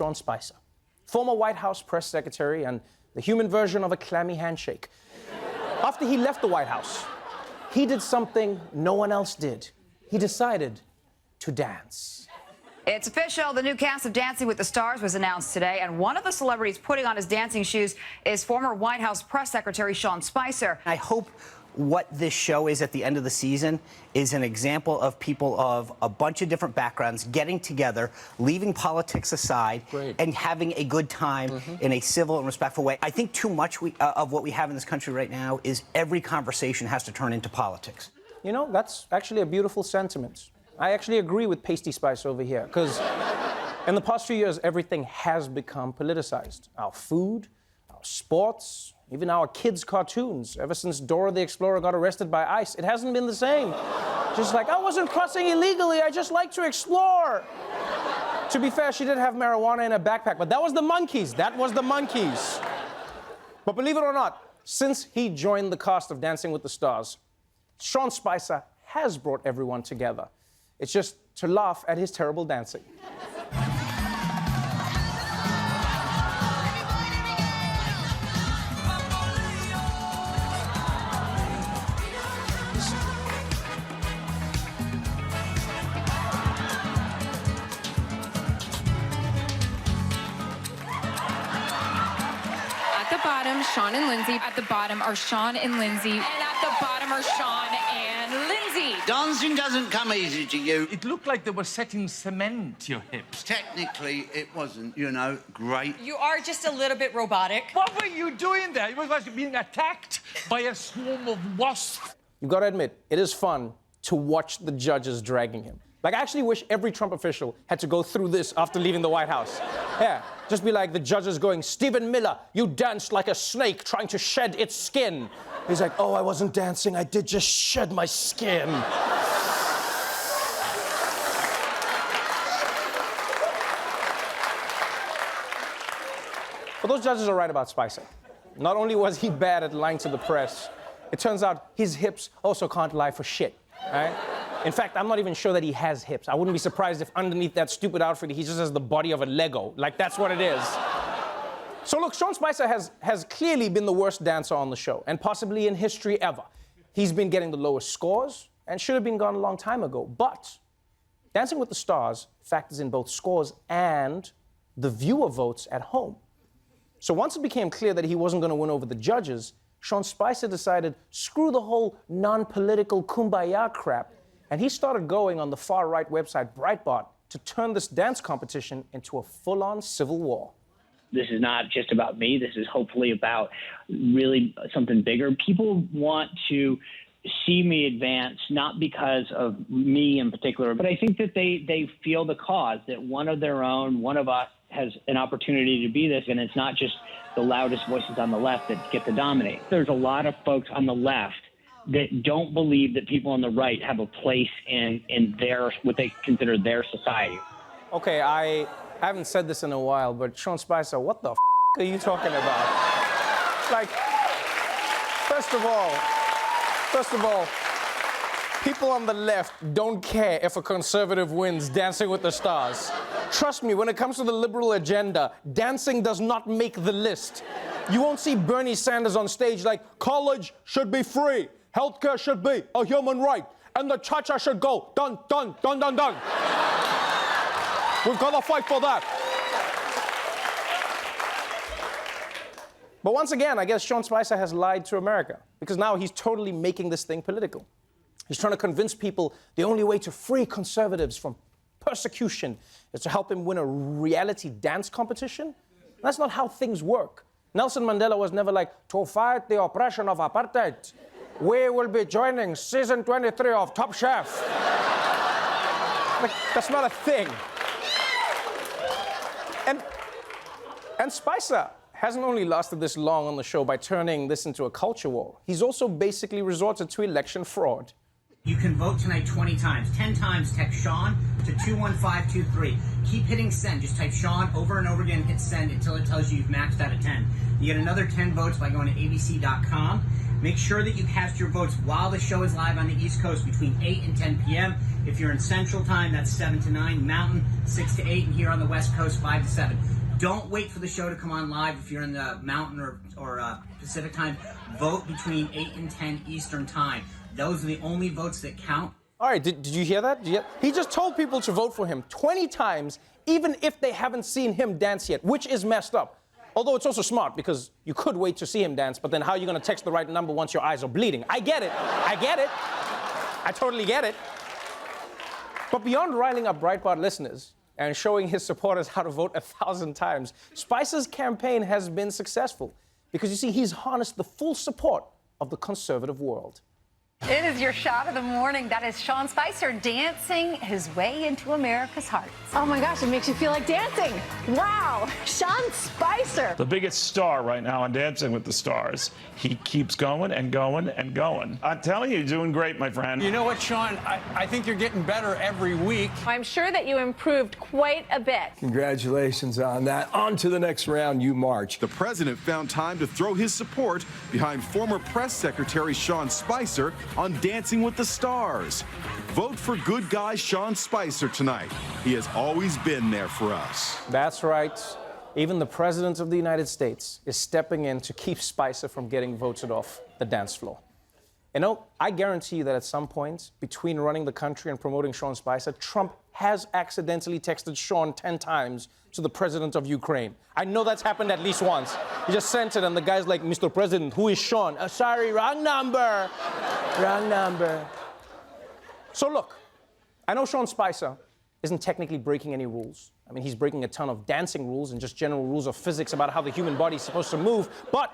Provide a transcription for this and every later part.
Sean Spicer, former White House press secretary and the human version of a clammy handshake. After he left the White House, he did something no one else did. He decided to dance. It's official. The new cast of Dancing with the Stars was announced today, and one of the celebrities putting on his dancing shoes is former White House press secretary Sean Spicer. I hope what this show is at the end of the season is an example of people of a bunch of different backgrounds getting together, leaving politics aside, and having a good time in a civil and respectful way. I think too much of what we have in this country right now is every conversation has to turn into politics. You know, that's actually a beautiful sentiment. I actually agree with Pasty Spice over here, because in the past few years, everything has become politicized. Our food, our sports, even our kids' cartoons. Ever since Dora the Explorer got arrested by ICE, it hasn't been the same. Just like, I wasn't crossing illegally, I just like to explore. To be fair, she did have marijuana in her backpack, but that was the monkeys. That was the monkeys. But believe it or not, since he joined the cast of Dancing with the Stars, Sean Spicer has brought everyone together. It's just to laugh at his terrible dancing. At the bottom, Sean and Lindsay. At the bottom are Sean and Lindsay. And at the bottom are Sean and Lindsay. Dancing doesn't come easy to you. It looked like they were setting cement to your hips. Technically, it wasn't, you know, great. You are just a little bit robotic. What were you doing there? You were being attacked by a swarm of wasps. You've got to admit, it is fun to watch the judges dragging him. Like, I actually wish every Trump official had to go through this after leaving the White House. Yeah, just be like the judges going, Stephen Miller, you danced like a snake trying to shed its skin. He's like, oh, I wasn't dancing, I did just shed my skin. But those judges are right about Spicer. Not only was he bad at lying to the press, it turns out his hips also can't lie for shit, right? In fact, I'm not even sure that he has hips. I wouldn't be surprised if underneath that stupid outfit, he just has the body of a Lego. Like, that's what it is. So look, Sean Spicer has clearly been the worst dancer on the show, and possibly in history ever. He's been getting the lowest scores, and should have been gone a long time ago. But Dancing with the Stars factors in both scores and the viewer votes at home. So once it became clear that he wasn't going to win over the judges, Sean Spicer decided, screw the whole non-political kumbaya crap, and he started going on the far-right website Breitbart to turn this dance competition into a full-on civil war. This is not just about me. This is hopefully about really something bigger. People want to see me advance, not because of me in particular, but I think that they feel the cause, that one of their own, one of us, has an opportunity to be this, and it's not just the loudest voices on the left that get to dominate. There's a lot of folks on the left that don't believe that people on the right have a place in their, what they consider their society. Okay, I haven't said this in a while, but Sean Spicer, what the are you talking about? Like, first of all, people on the left don't care if a conservative wins Dancing with the Stars. Trust me, when it comes to the liberal agenda, dancing does not make the list. You won't see Bernie Sanders on stage like, college should be free, healthcare should be a human right, and the cha-cha should go, dun, dun, dun, dun, dun. We've got to fight for that. But once again, I guess Sean Spicer has lied to America, because now he's totally making this thing political. He's trying to convince people the only way to free conservatives from persecution is to help him win a reality dance competition. That's not how things work. Nelson Mandela was never like, to fight the oppression of apartheid, we will be joining season 23 of Top Chef. Like, that's not a thing. And Spicer hasn't only lasted this long on the show by turning this into a culture war. He's also basically resorted to election fraud. You can vote tonight 20 times. 10 times, text Sean to 21523. Keep hitting send. Just type Sean over and over again, hit send until it tells you you've maxed out at 10. You get another 10 votes by going to abc.com. Make sure that you cast your votes while the show is live on the East Coast between 8 and 10 p.m. If you're in Central Time, that's 7 to 9. Mountain, 6 to 8. And here on the West Coast, 5 to 7. Don't wait for the show to come on live if you're in the Mountain or Pacific Time. Vote between 8 and 10 Eastern Time. Those are the only votes that count. All right, did you hear that? He just told people to vote for him 20 times, even if they haven't seen him dance yet, which is messed up. Although it's also smart, because you could wait to see him dance, but then how are you going to text the right number once your eyes are bleeding? I get it. I totally get it. But beyond riling up Breitbart listeners and showing his supporters how to vote 1,000 times, Spicer's campaign has been successful. Because you see, he's harnessed the full support of the conservative world. It is your shot of the morning. That is Sean Spicer dancing his way into America's hearts. Oh my gosh, it makes you feel like dancing. Wow, Sean Spicer. The biggest star right now on Dancing with the Stars. He keeps going and going and going. I'm telling you, you're doing great, my friend. You know what, Sean? I think you're getting better every week. I'm sure that you improved quite a bit. Congratulations on that. On to the next round, you march. The president found time to throw his support behind former press secretary Sean Spicer on Dancing with the Stars. Vote for good guy Sean Spicer tonight. He has always been there for us. That's right. Even the President of the United States is stepping in to keep Spicer from getting voted off the dance floor. You know, I guarantee you that at some point, between running the country and promoting Sean Spicer, Trump has accidentally texted Sean 10 times to the president of Ukraine. I know that's happened at least once. He just sent it, and the guy's like, Mr. President, who is Sean? Sorry, wrong number. Wrong number. So look, I know Sean Spicer isn't technically breaking any rules. I mean, he's breaking a ton of dancing rules and just general rules of physics about how the human body is supposed to move, but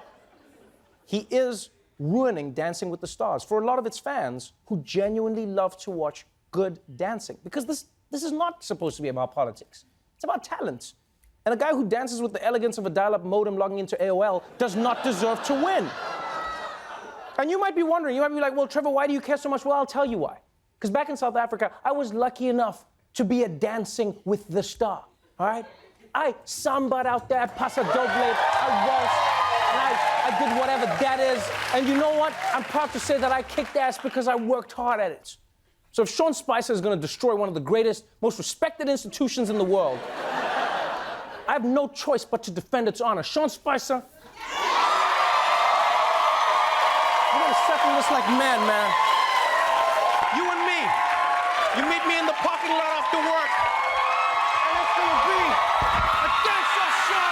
he is ruining Dancing with the Stars for a lot of its fans who genuinely love to watch good dancing. Because this is not supposed to be about politics. It's about talent. And a guy who dances with the elegance of a dial-up modem logging into AOL does not deserve to win. And you might be wondering, you might be like, well, Trevor, why do you care so much? Well, I'll tell you why. Because back in South Africa, I was lucky enough to be a Dancing with the Star, all right? I sambaed out there, Paso Doble, I waltzed, and I did whatever that is. And you know what? I'm proud to say that I kicked ass because I worked hard at it. So if Sean Spicer is going to destroy one of the greatest, most respected institutions in the world, I have no choice but to defend its honor. Sean Spicer, we're going to settle this like man. You and me. You meet me in the parking lot after work. And it's going to be a dance-off show.